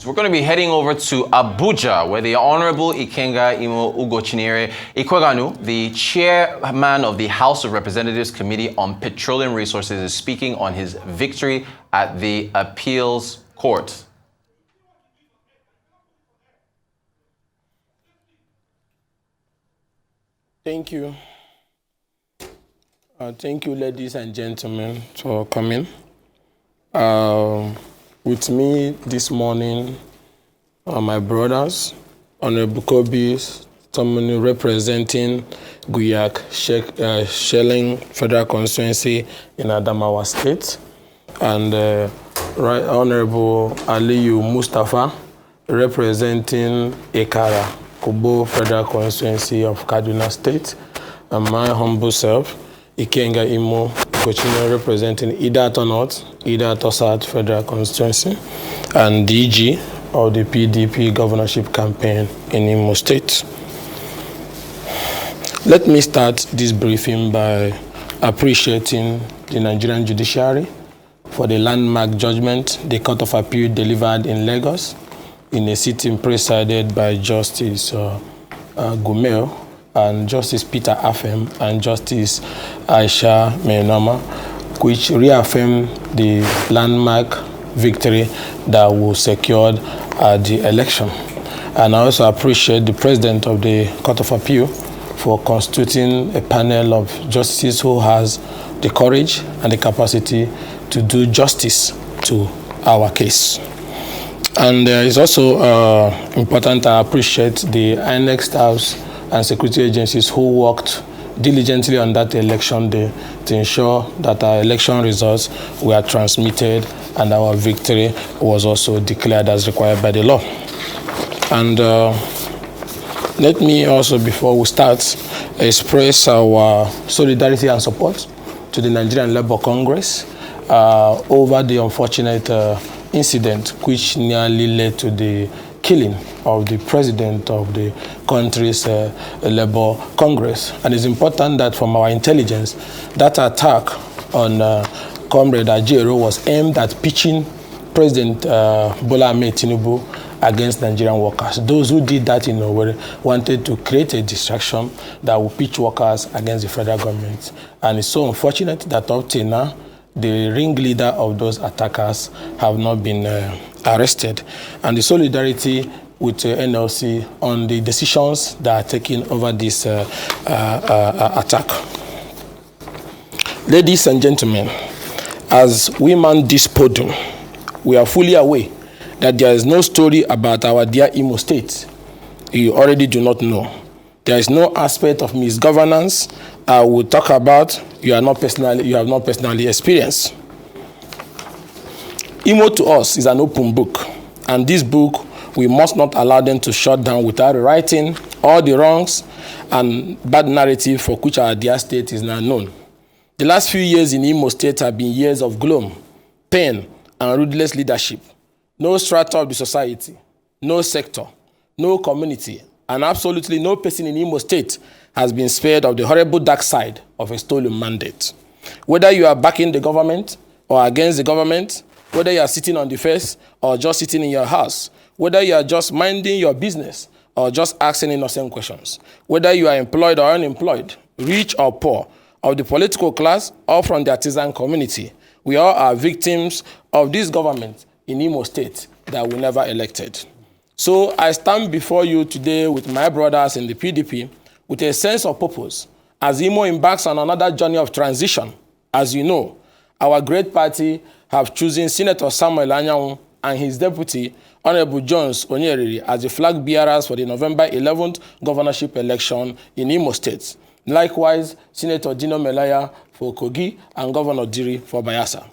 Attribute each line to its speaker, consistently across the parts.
Speaker 1: We're going to be heading over to Abuja, where the Honorable Ikenga Imo Ugochinyere Ikweganu, the chairman of the House of Representatives Committee on Petroleum Resources, is speaking on his victory at the Appeals Court.
Speaker 2: Thank you. Thank you, ladies and gentlemen, for coming. With me this morning are my brothers, Honorable Kobe, someone representing Guyak Shelling Federal Constituency in Adamawa State, and Honorable Aliyu Mustafa, representing Ekara, Kubo Federal Constituency of Kaduna State, and my humble self, Ikenga Imo Ugochinyere, representing Ideato North, Ideato South Federal Constituency, and DG of the PDP governorship campaign in Imo State. Let me start this briefing by appreciating the Nigerian judiciary for the landmark judgment the Court of Appeal delivered in Lagos in a sitting presided by Justice Guber and Justice Peter Afem and Justice Aisha Menoma, which reaffirmed the landmark victory that was secured at the election. And I also appreciate the President of the Court of Appeal for constituting a panel of justices who has the courage and the capacity to do justice to our case. And it's also important to appreciate the annexed House and security agencies who worked diligently on that election day to ensure that our election results were transmitted and our victory was also declared as required by the law. And let me also, before we start, express our solidarity and support to the Nigerian Labour Congress over the unfortunate incident which nearly led to the killing of the president of the country's Labour Congress. And it's important that from our intelligence, that attack on Comrade Ajero was aimed at pitching President Bola Ahmed Tinubu against Nigerian workers. Those who did that in Owerri wanted to create a distraction that would pitch workers against the federal government. And it's so unfortunate that up till now, the ringleader of those attackers have not been arrested. And the solidarity with NLC on the decisions that are taken over this attack. Ladies and gentlemen, as we man this podium, we are fully aware that there is no story about our dear Imo State you already do not know. There is no aspect of misgovernance I will talk about you have not personally experienced. Imo to us is an open book, and this book we must not allow them to shut down without writing all the wrongs and bad narrative for which our dear state is now known. The last few years in Imo State have been years of gloom, pain, and ruthless leadership. No strata of the society, no sector, no community, and absolutely no person in Imo State has been spared of the horrible dark side of a stolen mandate. Whether you are backing the government or against the government, whether you are sitting on the fence or just sitting in your house, whether you are just minding your business or just asking innocent questions, whether you are employed or unemployed, rich or poor, of the political class or from the artisan community, we all are victims of this government in Imo State that we never elected. So I stand before you today with my brothers in the PDP with a sense of purpose as Imo embarks on another journey of transition. As you know, our great party have chosen Senator Samuel Anyanwu and his deputy, Honorable Jones Onyeriri, as the flag bearers for the November 11th governorship election in Imo State. Likewise, Senator Dino Melaya for Kogi and Governor Diri for Bayelsa.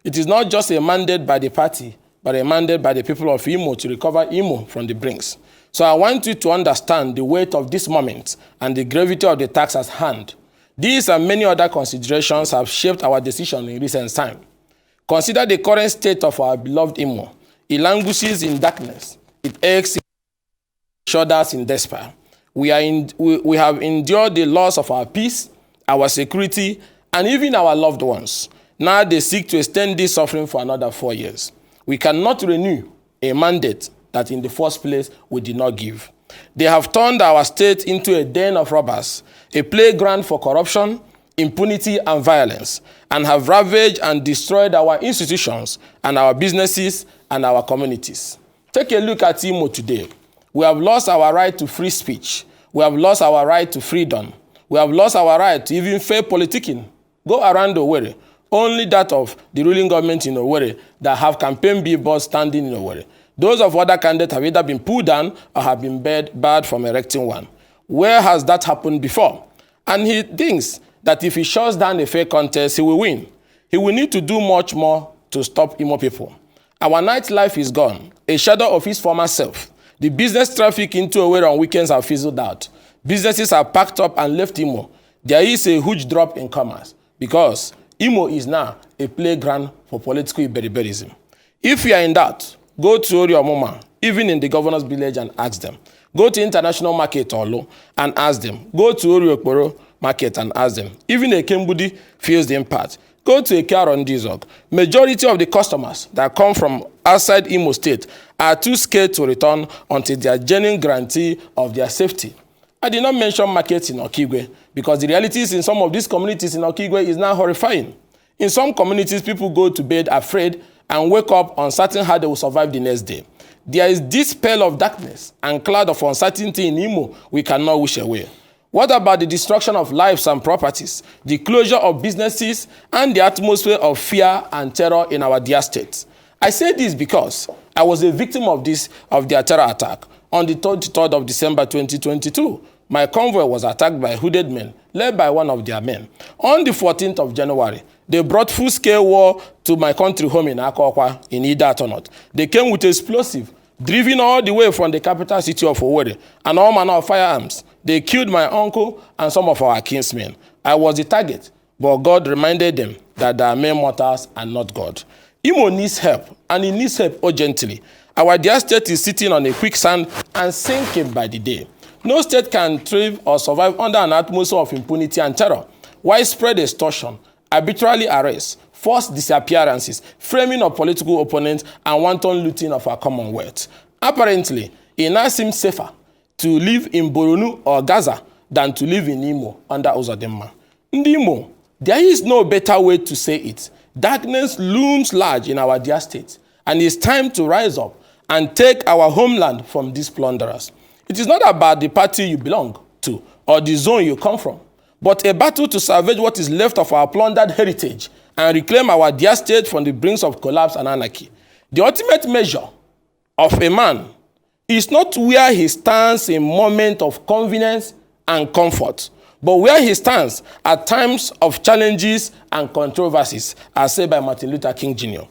Speaker 2: It is not just a mandate by the party, but a mandate by the people of Imo to recover Imo from the brinks. So I want you to understand the weight of this moment and the gravity of the task at hand. These and many other considerations have shaped our decision in recent time. Consider the current state of our beloved Imo. It languishes in darkness. It aches, shudders in despair. We have endured the loss of our peace, our security, and even our loved ones. Now they seek to extend this suffering for another 4 years. We cannot renew a mandate that in the first place we did not give. They have turned our state into a den of robbers, a playground for corruption, impunity, and violence, and have ravaged and destroyed our institutions and our businesses and our communities. Take a look at Imo today. We have lost our right to free speech. We have lost our right to freedom. We have lost our right to even fair politicking. Go around Owerri. Only that of the ruling government in Owerri that have campaign billboards standing in Owerri. Those of other candidates have either been pulled down or have been barred from erecting one. Where has that happened before? And he thinks that if he shuts down a fair contest, he will win. He will need to do much more to stop Imo people. Our nightlife is gone, a shadow of his former self. The business traffic into Owerri on weekends have fizzled out. Businesses are packed up and left Imo. There is a huge drop in commerce because Imo is now a playground for political iberiberism. If you are in doubt, go to Oriomoma, even in the governor's village, and ask them. Go to International Market Olo and ask them. Go to Oriokporo Market and ask them. Even a Kembudi feels the impact. Go to a Karondizog. Majority of the customers that come from outside Imo State are too scared to return until they are genuine guarantee of their safety. I did not mention markets in Okigwe because the realities in some of these communities in Okigwe is now horrifying. In some communities, people go to bed afraid and wake up uncertain how they will survive the next day. There is this spell of darkness and cloud of uncertainty in Imo we cannot wish away. What about the destruction of lives and properties, the closure of businesses, and the atmosphere of fear and terror in our dear state? I say this because I was a victim of their terror attack on the 23rd of December 2022. My convoy was attacked by hooded men, led by one of their men. On the 14th of January, they brought full-scale war to my country home in Akokwa, in Ideato. They came with explosive, driven all the way from the capital city of Owerri, and all manner of firearms. They killed my uncle and some of our kinsmen. I was the target, but God reminded them that they are mere mortals and not God. Imo needs help, and he needs help urgently. Our dear state is sitting on a quicksand and sinking by the day. No state can thrive or survive under an atmosphere of impunity and terror. Widespread extortion, arbitrary arrests, forced disappearances, framing of political opponents, and wanton looting of our commonwealth. Apparently, it now seems safer to live in Boronu or Gaza than to live in Imo under Uzodinma. In Imo, there is no better way to say it. Darkness looms large in our dear state, and it's time to rise up and take our homeland from these plunderers. It is not about the party you belong to or the zone you come from, but a battle to salvage what is left of our plundered heritage and reclaim our dear state from the brink of collapse and anarchy. The ultimate measure of a man is not where he stands in moments of convenience and comfort, but where he stands at times of challenges and controversies, as said by Martin Luther King Jr.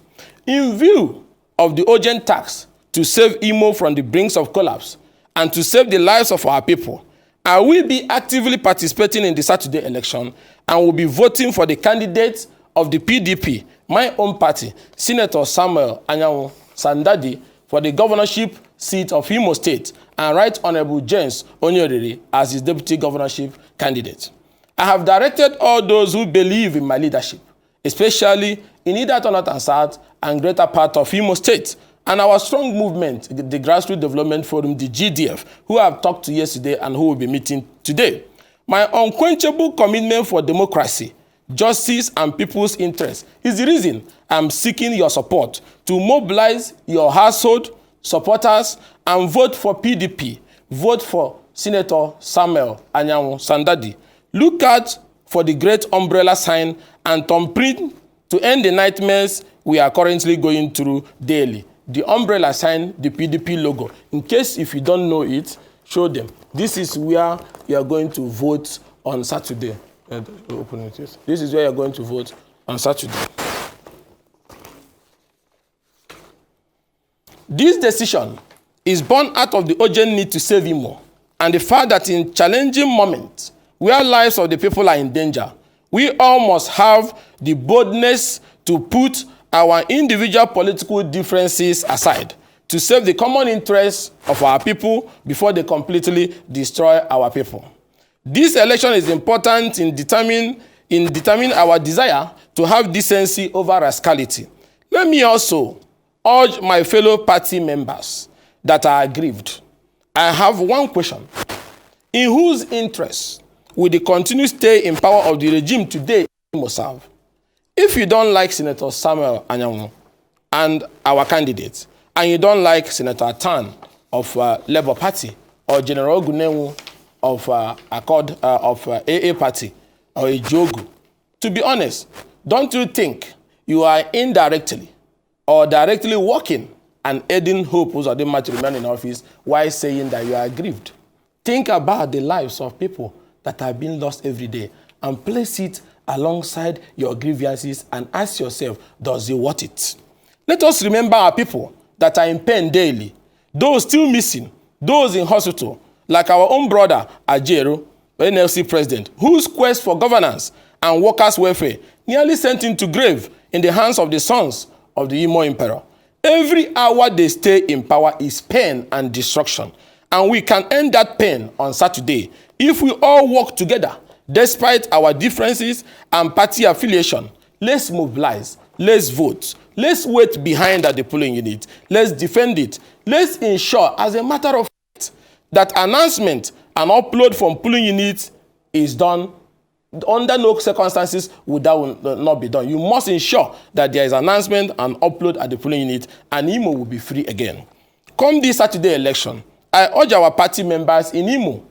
Speaker 2: In view of the urgent task to save Imo from the brink of collapse and to save the lives of our people, I will be actively participating in the Saturday election and will be voting for the candidates of the PDP, my own party, Senator Samuel Anyanwu Sandadi, for the governorship seat of Imo State, and Right Honorable James Onyoriri as his deputy governorship candidate. I have directed all those who believe in my leadership, especially in Ideato North and South and greater part of Imo State, and our strong movement, the Grassroots Development Forum, the GDF, who I have talked to yesterday and who will be meeting today. My unquenchable commitment for democracy, justice, and people's interests is the reason I'm seeking your support to mobilize your household, supporters, and vote for PDP. Vote for Senator Samuel Anyanwu Sandadi. Look out for the great umbrella sign and thumbprint to end the nightmares we are currently going through daily. The umbrella sign, the PDP logo. In case if you don't know it, show them. This is where you are going to vote on Saturday. This is where you're going to vote on Saturday. This decision is born out of the urgent need to save Imo and the fact that in challenging moments where lives of the people are in danger, we all must have the boldness to put our individual political differences aside to save the common interests of our people before they completely destroy our people. This election is important in determining our desire to have decency over rascality. Let me also urge my fellow party members that are aggrieved. I have one question. In whose interest will the continued stay in power of the regime today in Imo serve? If you don't like Senator Samuel Anyanwu and our candidates, and you don't like Senator Tan of Labour Party, or General Gunenwu of Accord of AA Party, or Ijogu, to be honest, don't you think you are indirectly or directly working and aiding Hope Uzodinma to remain in office while saying that you are aggrieved? Think about the lives of people that are being lost every day and place it alongside your grievances and ask yourself, does it worth it? Let us remember our people that are in pain daily, those still missing, those in hospital, like our own brother, Ajero, NLC president, whose quest for governance and workers' welfare nearly sent him to grave in the hands of the sons of the Imo emperor. Every hour they stay in power is pain and destruction. And we can end that pain on Saturday if we all work together, despite our differences and party affiliation. Let's mobilize, let's vote, let's wait behind at the polling unit, let's defend it, let's ensure, as a matter of fact, that announcement and upload from polling units is done. Under no circumstances would that not be done. You must ensure that there is announcement and upload at the polling unit, and Imo will be free again. Come this Saturday election, I urge our party members in Imo,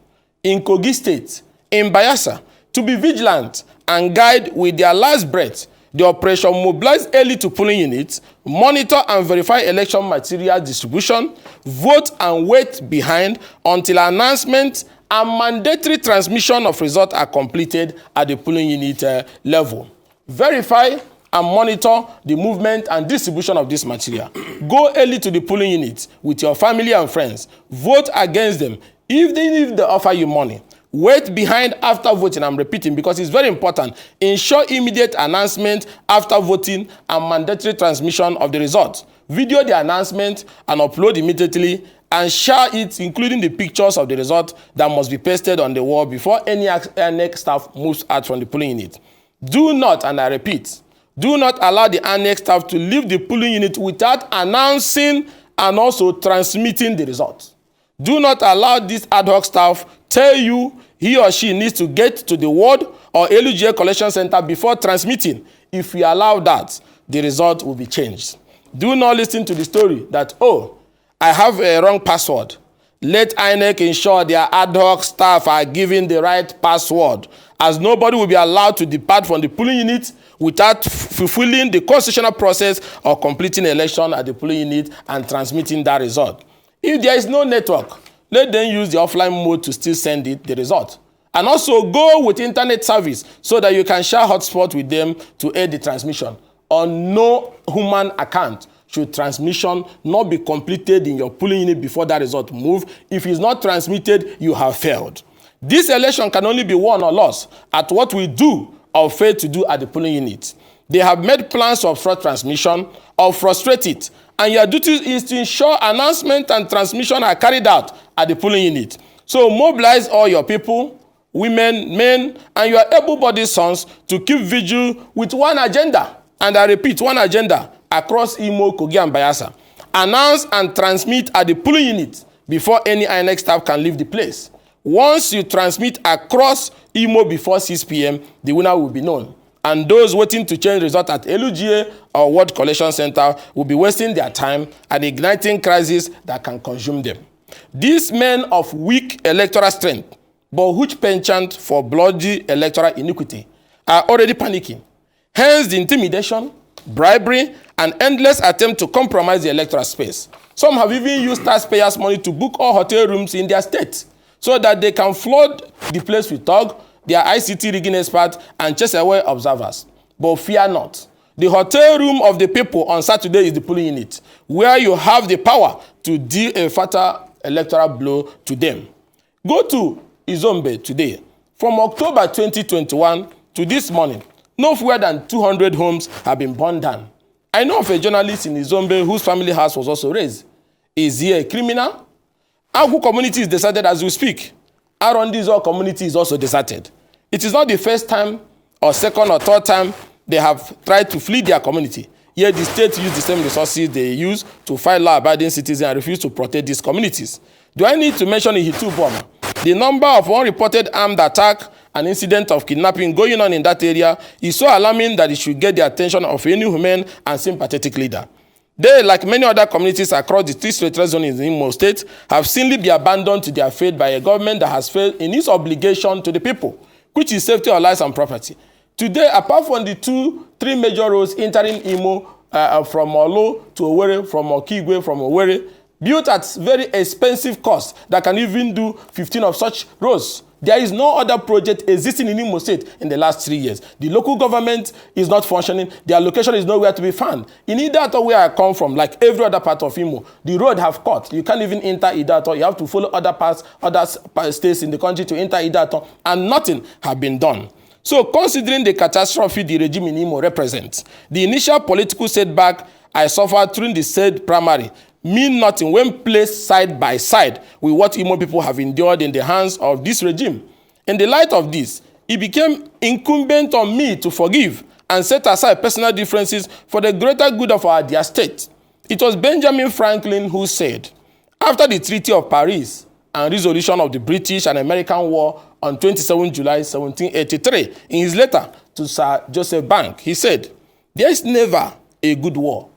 Speaker 2: in Kogi State, in Bayelsa, to be vigilant and guide with their last breath the operation mobilize early to polling units, monitor and verify election material distribution, vote and wait behind until announcement and mandatory transmission of results are completed at the polling unit level. Verify and monitor the movement and distribution of this material. Go early to the polling units with your family and friends. Vote against them if they offer you money. Wait behind after voting. I'm repeating because it's very important. Ensure immediate announcement after voting and mandatory transmission of the results. Video the announcement and upload immediately and share it, including the pictures of the result that must be pasted on the wall before any next staff moves out from the polling unit. Do not, and I repeat, do not allow the annex staff to leave the polling unit without announcing and also transmitting the results. Do not allow this ad hoc staff tell you he or she needs to get to the ward or LUGA collection center before transmitting. If we allow that, the result will be changed. Do not listen to the story that, oh, I have a wrong password. Let INEC ensure their ad hoc staff are given the right password, as nobody will be allowed to depart from the polling unit without fulfilling the constitutional process or completing election at the polling unit and transmitting that result. If there is no network, let them use the offline mode to still send the result. And also go with internet service so that you can share hotspot with them to aid the transmission. On no human account should transmission not be completed in your polling unit before that result move. If it's not transmitted, you have failed. This election can only be won or lost at what we do or fail to do at the polling unit. They have made plans to obstruct transmission or frustrate it, and your duty is to ensure announcement and transmission are carried out at the polling unit. So mobilize all your people, women, men, and your able-bodied sons to keep vigil with one agenda. And I repeat, one agenda across Imo, Kogi, and Bayelsa. Announce and transmit at the polling unit before any INEC staff can leave the place. Once you transmit across Imo before 6 p.m., the winner will be known. And those waiting to change result at LUGA or Ward Collection Center will be wasting their time and igniting crises that can consume them. These men of weak electoral strength, but huge penchant for bloody electoral iniquity, are already panicking. Hence the intimidation, bribery, and endless attempt to compromise the electoral space. Some have even used taxpayers' money to book all hotel rooms in their state so that they can flood the place with thug, their ICT rigging experts, and chase away observers. But fear not. The hotel room of the people on Saturday is the polling unit, where you have the power to deal a fatal electoral blow to them. Go to Izombe today. From October 2021 to this morning, no fewer than 200 homes have been burned down. I know of a journalist in Izombe whose family house was also razed. Is he a criminal? Agu community is deserted as we speak. Arondizo community is also deserted. It is not the first time or second or third time they have tried to flee their community. Yet the state used the same resources they use to fight law-abiding citizens and refuse to protect these communities. Do I need to mention in Hitu Boma? The number of unreported armed attack and incident of kidnapping going on in that area is so alarming that it should get the attention of any humane and sympathetic leader. They, like many other communities across the 3 state zones in Imo State, have simply been abandoned to their fate by a government that has failed in its obligation to the people, which is safety of lives and property. Today, apart from the 3 major roads entering Imo from Olo to Owerri, from Okigwe, from Owerri, built at very expensive cost that can even do 15 of such roads. There is no other project existing in Imo State in the last 3 years. The local government is not functioning. Their location is nowhere to be found. In Ideato, where I come from, like every other part of Imo, the road have cut. You can't even enter Ideato. You have to follow other states in the country to enter Ideato, and nothing have been done. So, considering the catastrophe the regime in Imo represents, the initial political setback I suffered during the said primary mean nothing when placed side by side with what Imo people have endured in the hands of this regime. In the light of this, it became incumbent on me to forgive and set aside personal differences for the greater good of our dear state. It was Benjamin Franklin who said, after the Treaty of Paris and resolution of the British and American War on 27 July 1783, in his letter to Sir Joseph Bank, he said, there is never a good war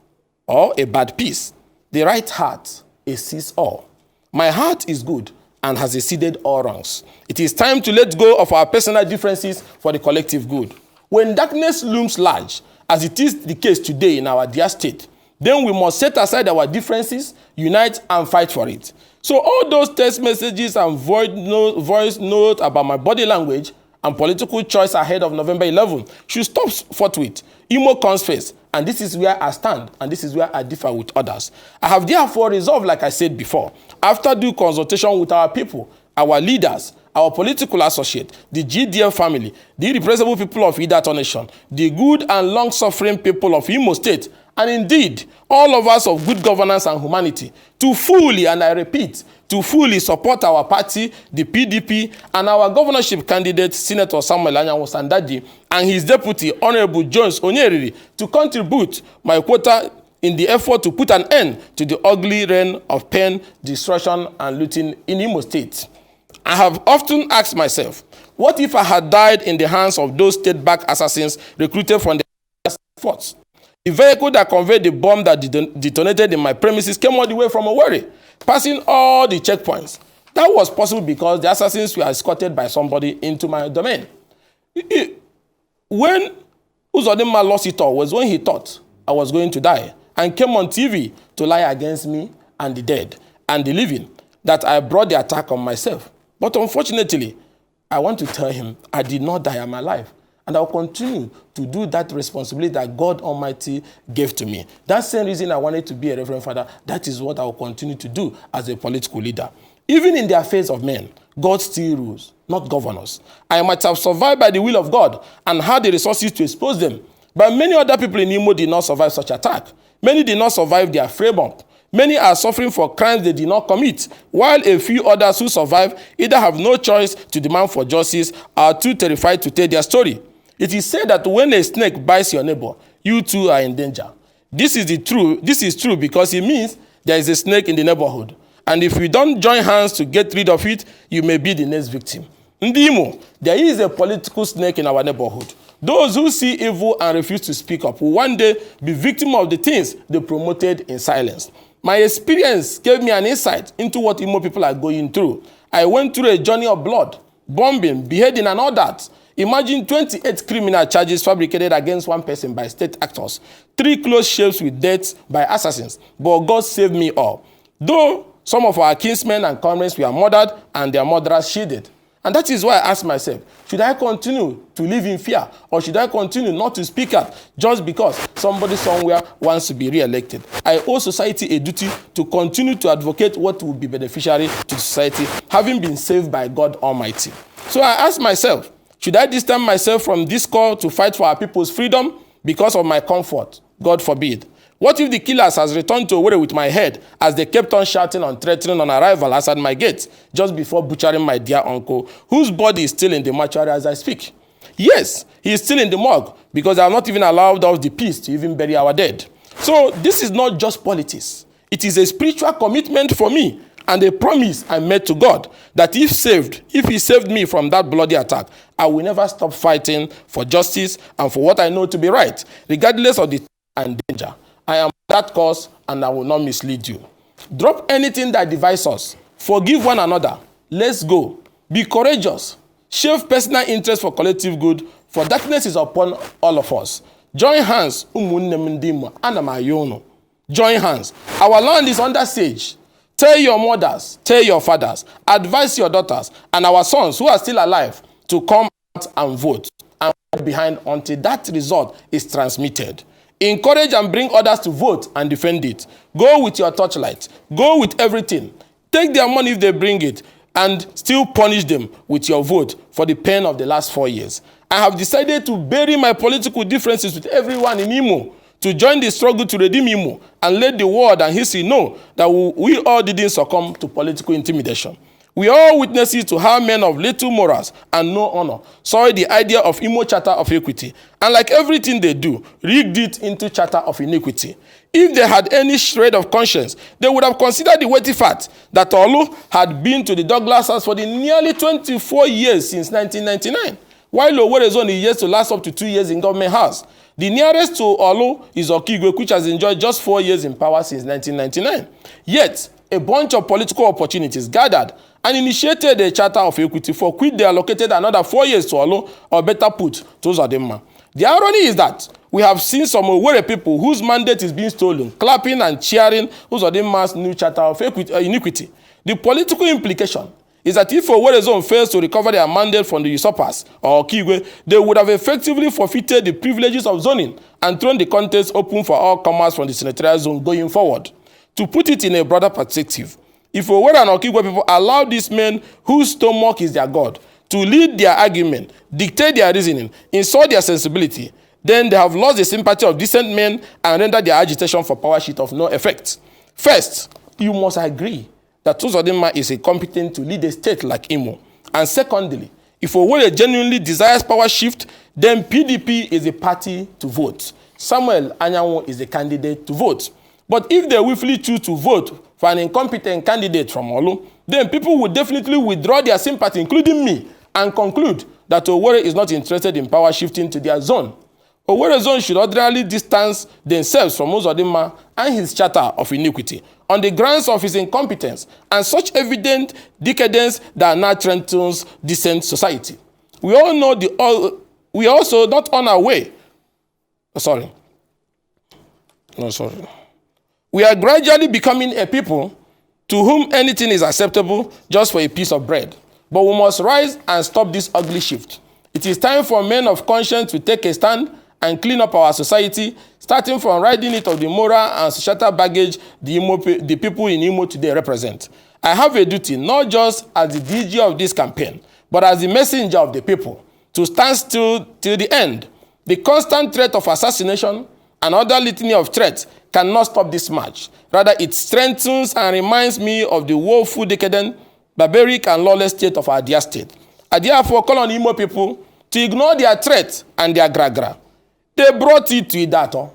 Speaker 2: or a bad peace. The right heart exceeds all. My heart is good and has exceeded all wrongs. It is time to let go of our personal differences for the collective good. When darkness looms large, as it is the case today in our dear state, then we must set aside our differences, unite and fight for it. So all those text messages and voice notes about my body language and political choice ahead of November 11 should stop forthwith. Imo comes first, and this is where I stand, and this is where I differ with others. I have therefore resolved, like I said before, after due consultation with our people, our leaders, our political associate, the GDF family, the irrepressible people of Ideato Nation, the good and long-suffering people of Imo State, and indeed, all of us of good governance and humanity, to fully, and I repeat, to fully support our party, the PDP, and our governorship candidate, Senator Samuel Anyanwu Sandaji, and his deputy, Honorable Jones Onyeriri, to contribute my quota in the effort to put an end to the ugly reign of pain, destruction, and looting in Imo State. I have often asked myself, what if I had died in the hands of those state-backed assassins recruited from the force? The vehicle that conveyed the bomb that detonated in my premises came all the way from Owerri, passing all the checkpoints. That was possible because the assassins were escorted by somebody into my domain. When Uzodinma lost it all was when he thought I was going to die and came on TV to lie against me and the dead and the living, that I brought the attack on myself. But unfortunately, I want to tell him I did not die, I'm alive. And I'll continue to do that responsibility that God Almighty gave to me. That's the same reason I wanted to be a Reverend Father. That is what I will continue to do as a political leader. Even in the affairs of men, God still rules, not governors. I might have survived by the will of God and had the resources to expose them. But many other people in Imo did not survive such attack. Many did not survive their frame up. Many are suffering for crimes they did not commit, while a few others who survive either have no choice to demand for justice or are too terrified to tell their story. It is said that when a snake bites your neighbor, you too are in danger. This is true because it means there is a snake in the neighborhood. And if we don't join hands to get rid of it, you may be the next victim. In Imo, there is a political snake in our neighborhood. Those who see evil and refuse to speak up will one day be victims of the things they promoted in silence. My experience gave me an insight into what Imo people are going through. I went through a journey of blood, bombing, beheading, and all that. Imagine 28 criminal charges fabricated against one person by state actors, 3 close shaves with deaths by assassins, but God saved me all. Though some of our kinsmen and comrades were murdered and their murderers shielded. And that is why I asked myself, should I continue to live in fear or should I continue not to speak out just because somebody somewhere wants to be re-elected? I owe society a duty to continue to advocate what will be beneficiary to society, having been saved by God Almighty. So I asked myself, should I distance myself from this call to fight for our people's freedom because of my comfort? God forbid. What if the killers has returned to Owerri with my head as they kept on shouting and threatening on arrival outside my gate just before butchering my dear uncle, whose body is still in the mortuary as I speak? Yes, he is still in the morgue because they have not even allowed us the peace to even bury our dead. So this is not just politics. It is a spiritual commitment for me and a promise I made to God that if he saved me from that bloody attack, I will never stop fighting for justice and for what I know to be right, regardless of the and danger. I am that cause and I will not mislead you. Drop anything that divides us. Forgive one another. Let's go. Be courageous. Shave personal interest for collective good, for darkness is upon all of us. Join hands. Join hands. Our land is under siege. Tell your mothers, tell your fathers, advise your daughters and our sons who are still alive to come out and vote and wait behind until that result is transmitted. Encourage and bring others to vote and defend it. Go with your torchlight. Go with everything. Take their money if they bring it and still punish them with your vote for the pain of the last 4 years. I have decided to bury my political differences with everyone in Imo, to join the struggle to redeem Imo and let the world and history know that we all didn't succumb to political intimidation. We are all witnesses to how men of little morals and no honor saw the idea of Imo Charter of Equity, and like everything they do, rigged it into Charter of Iniquity. If they had any shred of conscience, they would have considered the weighty fact that Olu had been to the Douglas House for the nearly 24 years since 1999, while Owerri zone is yet to last up to 2 years in government house. The nearest to Olu is Okigwe, which has enjoyed just 4 years in power since 1999. Yet, a bunch of political opportunities gathered and initiated a Charter of Equity for which they allocated another 4 years to Olu, or better put, to Uzodinma. The irony is that we have seen some Owerri people whose mandate is being stolen, clapping and cheering Uzodinma's new Charter of Iniquity. The political implication is that if Owerri zone fails to recover their mandate from the usurpers, or Okigwe, they would have effectively forfeited the privileges of zoning and thrown the contest open for all comers from the senatorial zone going forward. To put it in a broader perspective, if Owerri and Okigwe people allow these men whose stomach is their God to lead their argument, dictate their reasoning, insult their sensibility, then they have lost the sympathy of decent men and rendered their agitation for power sheet of no effect. First, you must agree that Uzodinma is incompetent to lead a state like Imo. And secondly, if Owerri genuinely desires power shift, then PDP is a party to vote. Samuel Anyanwu is a candidate to vote. But if they willfully choose to vote for an incompetent candidate from Olu, then people will definitely withdraw their sympathy, including me, and conclude that Owerri is not interested in power shifting to their zone. Owerri zone should ordinarily distance themselves from Uzodinma and his Charter of Iniquity on the grounds of his incompetence and such evident decadence that now threatens decent society. We all know we are also not on our way. We are gradually becoming a people to whom anything is acceptable just for a piece of bread. But we must rise and stop this ugly shift. It is time for men of conscience to take a stand and clean up our society, starting from ridding it of the moral and societal baggage the people in Imo today represent. I have a duty, not just as the DG of this campaign, but as the messenger of the people, to stand still till the end. The constant threat of assassination and other litany of threats cannot stop this march. Rather, it strengthens and reminds me of the woeful, decadent, barbaric, and lawless state of our dear state. I therefore call on Imo people to ignore their threats and their gra-gra. They brought it to Ideato.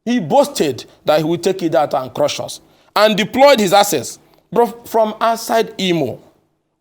Speaker 2: He boasted that he would take Ideato and crush us, and deployed his assets. But from outside Imo,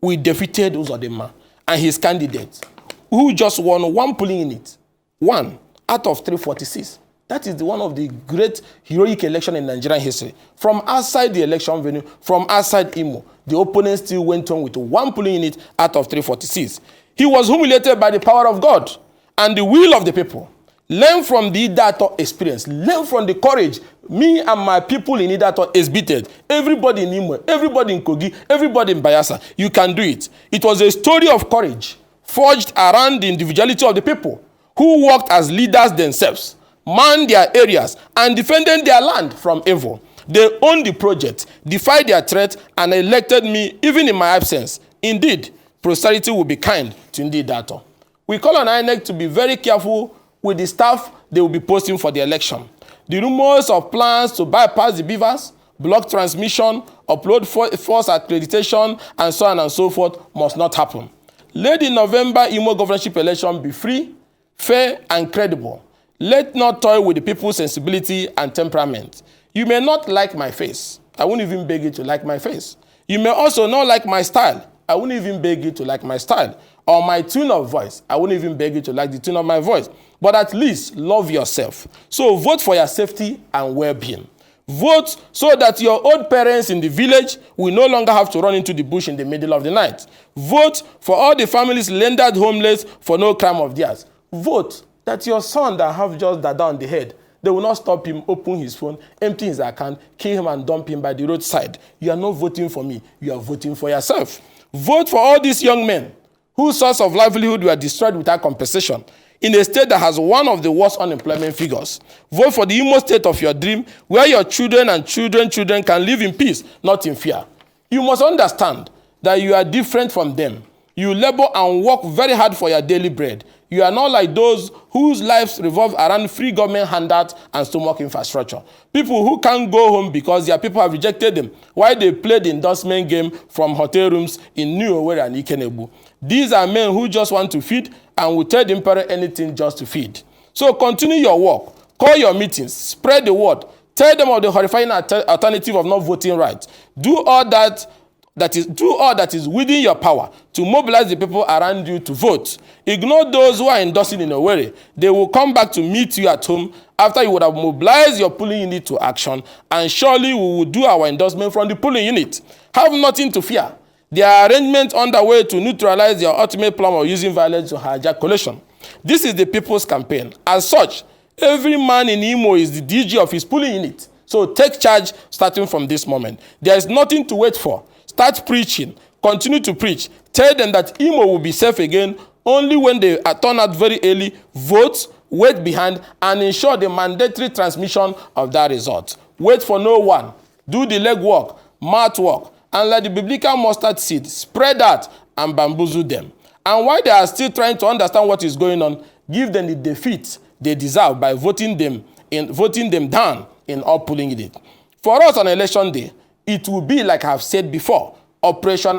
Speaker 2: we defeated Uzodinma and his candidates, who just won 1 polling unit, 1 out of 346. That is one of the great heroic elections in Nigerian history. From outside the election venue, from outside Imo, the opponent still went on with 1 polling unit out of 346. He was humiliated by the power of God and the will of the people. Learn from the Ideato experience. Learn from the courage me and my people in Ideato exhibited. Everybody in Imo, everybody in Kogi, everybody in Bayelsa. You can do it. It was a story of courage forged around the individuality of the people who worked as leaders themselves, manned their areas, and defended their land from evil. They owned the project, defied their threat, and elected me even in my absence. Indeed, posterity will be kind to Ideato. We call on INEC to be very careful with the staff they will be posting for the election. The rumors of plans to bypass the beavers, block transmission, upload false accreditation, and so on and so forth must not happen. Let the November Imo governorship election be free, fair, and credible. Let not toy with the people's sensibility and temperament. You may not like my face. I won't even beg you to like my face. You may also not like my style. I won't even beg you to like my style. Or my tone of voice. I won't even beg you to like the tone of my voice. But at least love yourself. So vote for your safety and well-being. Vote so that your old parents in the village will no longer have to run into the bush in the middle of the night. Vote for all the families rendered homeless for no crime of theirs. Vote that your son that have just dada on the head, they will not stop him, open his phone, empty his account, kill him and dump him by the roadside. You are not voting for me. You are voting for yourself. Vote for all these young men whose source of livelihood were destroyed without compensation in a state that has one of the worst unemployment figures. Vote for the Imo State of your dream, where your children and children can live in peace, not in fear. You must understand that you are different from them. You labor and work very hard for your daily bread. You are not like those whose lives revolve around free government handouts and stomach infrastructure. People who can't go home because their people have rejected them, while they play the endorsement game from hotel rooms in New Owerri and Ikenga. These are men who just want to feed and will tell the emperor anything just to feed. So continue your work, call your meetings, spread the word, tell them of the horrifying alternative of not voting right. Do all that is within your power to mobilize the people around you to vote. Ignore those who are endorsing in Owerri. They will come back to meet you at home after you would have mobilized your polling unit to action, and surely we will do our endorsement from the polling unit. Have nothing to fear. There are arrangements underway to neutralize their ultimate plan of using violence to hijack coalition. This is the people's campaign. As such, every man in Imo is the DG of his polling unit. So take charge starting from this moment. There is nothing to wait for. Start preaching. Continue to preach. Tell them that Imo will be safe again only when they turn out very early, vote, wait behind, and ensure the mandatory transmission of that result. Wait for no one. Do the legwork, mouth work, and let the biblical mustard seed spread out and bamboozle them. And while they are still trying to understand what is going on, give them the defeat they deserve by voting them down in all polling units. For us on election day, it will be like I have said before, operation.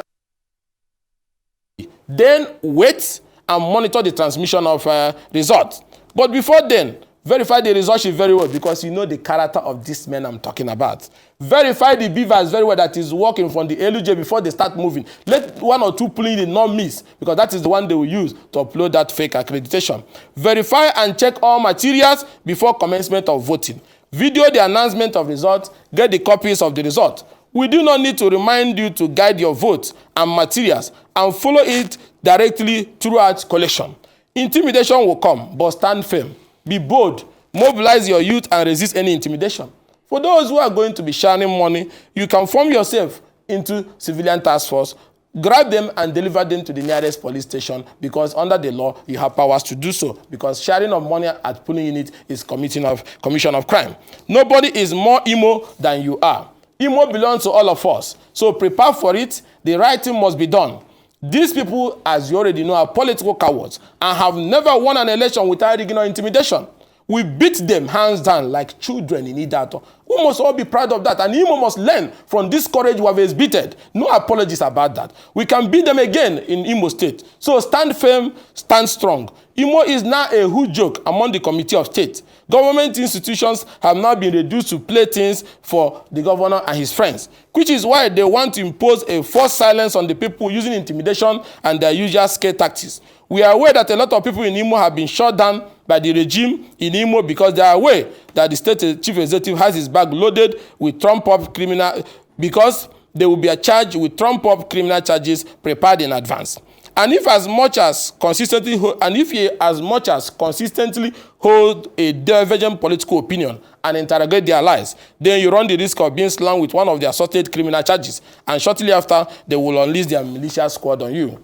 Speaker 2: Then wait and monitor the transmission of results. But before then, verify the results very well, because you know the character of this man I'm talking about. Verify the beavers very well that is working from the LUJ before they start moving. Let one or two polling units not miss, because that is the one they will use to upload that fake accreditation. Verify and check all materials before commencement of voting. Video the announcement of results, get the copies of the result. We do not need to remind you to guide your votes and materials and follow it directly throughout collection. Intimidation will come, but stand firm. Be bold, mobilize your youth and resist any intimidation. For those who are going to be sharing money, you can form yourself into civilian task force, grab them and deliver them to the nearest police station, because under the law, you have powers to do so, because sharing of money at polling unit is commission of crime. Nobody is more Imo than you are. Imo belongs to all of us, so prepare for it. The right thing must be done. These people, as you already know, are political cowards and have never won an election without rigging or intimidation. We beat them hands down like children in Ideato. We must all be proud of that, and Imo must learn from this courage we have exhibited. No apologies about that. We can beat them again in Imo State. So stand firm, stand strong. Imo is now a huge joke among the Committee of State. Government institutions have now been reduced to playthings for the governor and his friends, which is why they want to impose a forced silence on the people using intimidation and their usual scare tactics. We are aware that a lot of people in Imo have been shut down by the regime in Imo because they are aware that the state chief executive has his bag loaded with trumped-up criminal, because they will be charged with trumped-up criminal charges prepared in advance. And if as much as consistently hold a divergent political opinion and interrogate their lies, then you run the risk of being slammed with one of their assorted criminal charges, and shortly after, they will unleash their militia squad on you.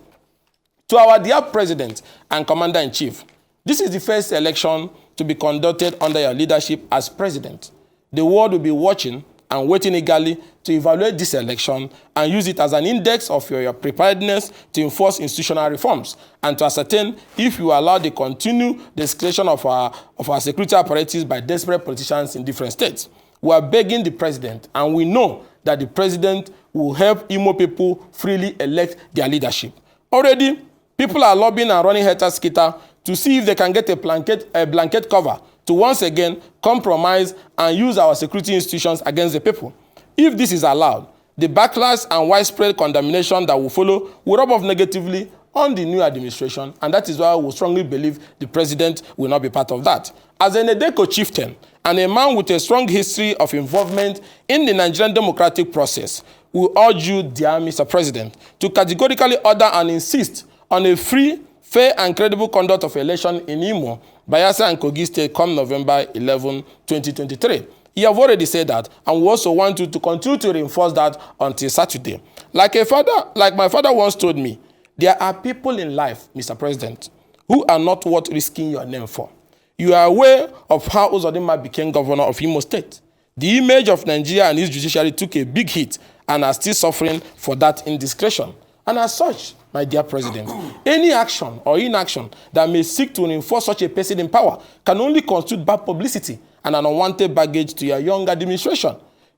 Speaker 2: To our dear President and Commander-in-Chief, this is the first election to be conducted under your leadership as President. The world will be watching and waiting eagerly to evaluate this election and use it as an index of your preparedness to enforce institutional reforms and to ascertain if you allow the continued escalation of our security apparatus by desperate politicians in different states. We are begging the President, and we know that the President will help Imo people freely elect their leadership. Already, People are lobbying and running helter-skelter to see if they can get a blanket cover to once again compromise and use our security institutions against the people. If this is allowed, the backlash and widespread condemnation that will follow will rub off negatively on the new administration, and that is why we strongly believe the president will not be part of that. As an Edeko chieftain and a man with a strong history of involvement in the Nigerian democratic process, we urge you, dear Mr. President, to categorically order and insist on a free, fair and credible conduct of election in Imo, Bayelsa and Kogi State come November 11, 2023. You have already said that, and we also want you to continue to reinforce that until Saturday. Like my father once told me, there are people in life, Mr. President, who are not worth risking your name for. You are aware of how Uzodinma became governor of Imo State. The image of Nigeria and its judiciary took a big hit and are still suffering for that indiscretion. And as such, my dear President, any action or inaction that may seek to reinforce such a person in power can only constitute bad publicity and an unwanted baggage to your young administration.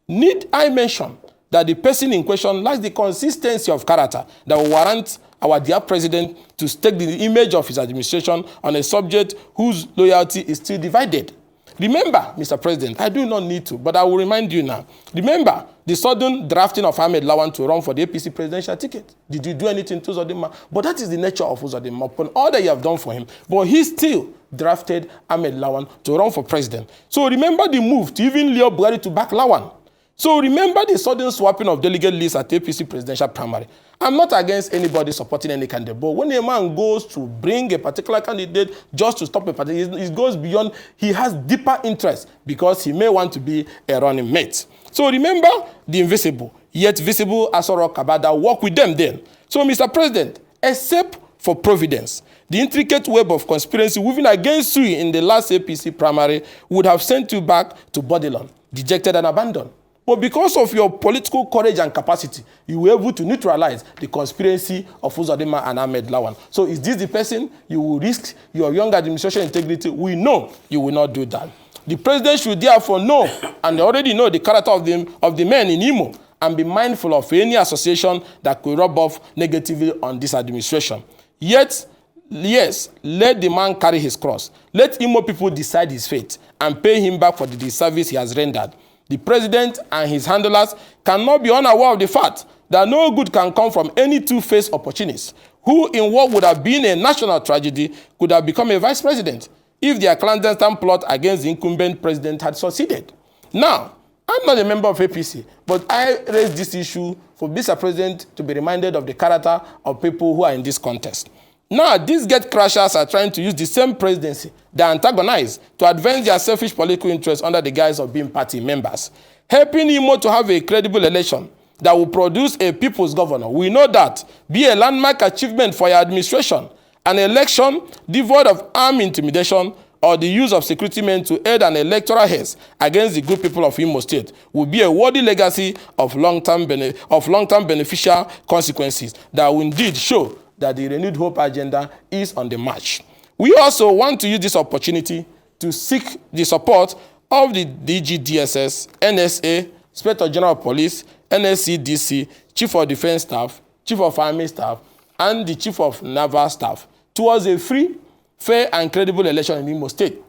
Speaker 2: Need I mention that the person in question lacks the consistency of character that will warrant our dear president to stake the image of his administration on a subject whose loyalty is still divided. Remember, Mr. President, I do not need to, but I will remind you now. Remember the sudden drafting of Ahmed Lawan to run for the APC presidential ticket. Did you do anything to Uzodinma? But that is the nature of Uzodinma, upon all that you have done for him. But he still drafted Ahmed Lawan to run for president. So remember the move to even lure Buhari to back Lawan. So remember the sudden swapping of delegate lists at APC presidential primary. I'm not against anybody supporting any candidate, but when a man goes to bring a particular candidate just to stop a party, it goes beyond, he has deeper interest because he may want to be a running mate. So remember the invisible, yet visible Asoro Kabada, work with them then. So Mr. President, except for providence, the intricate web of conspiracy weaving against you in the last APC primary would have sent you back to Bodilon, dejected and abandoned. But because of your political courage and capacity, you were able to neutralize the conspiracy of Uzodinma and Ahmed Lawan. So is this the person you will risk your young administration integrity? We know you will not do that. The president should therefore know, and they already know the character of the men in Imo, and be mindful of any association that could rub off negatively on this administration. Yet, yes, let the man carry his cross. Let Imo people decide his fate and pay him back for the disservice he has rendered. The president and his handlers cannot be unaware of the fact that no good can come from any two-faced opportunist who, in what would have been a national tragedy, could have become a vice president if their clandestine plot against the incumbent president had succeeded. Now, I'm not a member of APC, but I raise this issue for Mr. President to be reminded of the character of people who are in this contest. Now, these gate-crashers are trying to use the same presidency they antagonize to advance their selfish political interests under the guise of being party members, helping Imo to have a credible election that will produce a people's governor. We know that be a landmark achievement for your administration. An election devoid of armed intimidation or the use of security men to aid an electoral haste against the good people of Imo State will be a worthy legacy of long-term beneficial consequences that will indeed show that the renewed hope agenda is on the march. We also want to use this opportunity to seek the support of the DGDSS, NSA, Inspector General of Police, NSCDC, Chief of Defense Staff, Chief of Army Staff, and the Chief of Naval Staff towards a free, fair, and credible election in Imo State.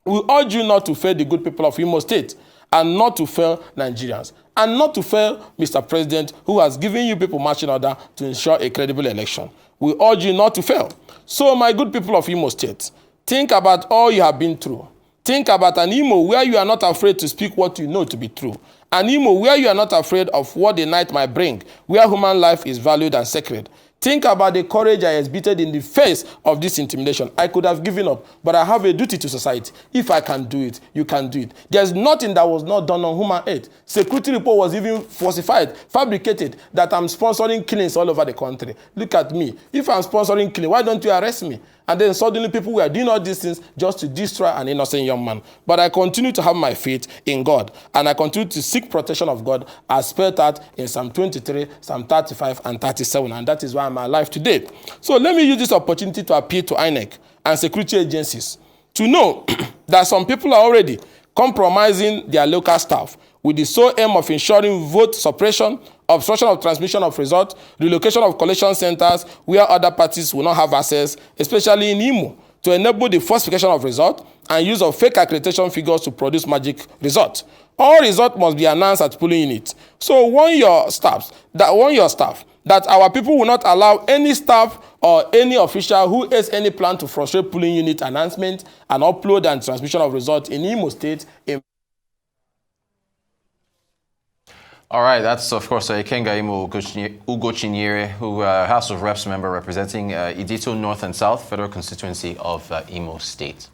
Speaker 2: We urge you not to fail the good people of Imo State and not to fail Nigerians, and not to fail Mr. President, who has given you people marching order to ensure a credible election. We urge you not to fail. So, my good people of Imo State, think about all you have been through. Think about an Imo where you are not afraid to speak what you know to be true. An Imo where you are not afraid of what the night might bring, where human life is valued and sacred. Think about the courage I exhibited in the face of this intimidation. I could have given up, but I have a duty to society. If I can do it, you can do it. There's nothing that was not done on human aid. Security report was even falsified, fabricated, that I'm sponsoring killings all over the country. Look at me. If I'm sponsoring killing, why don't you arrest me? And then suddenly people were doing all these things just to destroy an innocent young man. But I continue to have my faith in God, and I continue to seek protection of God as spelled out in Psalm 23, Psalm 35, and 37. And that is why I'm alive today. So let me use this opportunity to appeal to INEC and security agencies to know that some people are already compromising their local staff with the sole aim of ensuring vote suppression, obstruction of transmission of results, relocation of collection centers where other parties will not have access, especially in Imo, to enable the falsification of results and use of fake accreditation figures to produce magic results. All results must be announced at polling units. So warn your staff that our people will not allow any staff or any official who has any plan to frustrate polling unit announcement and upload and transmission of results in Imo State.
Speaker 1: All right, that's of course Ikenga Imo Ugochinyere, who House of Reps member representing Ideato North and South Federal Constituency of Imo State.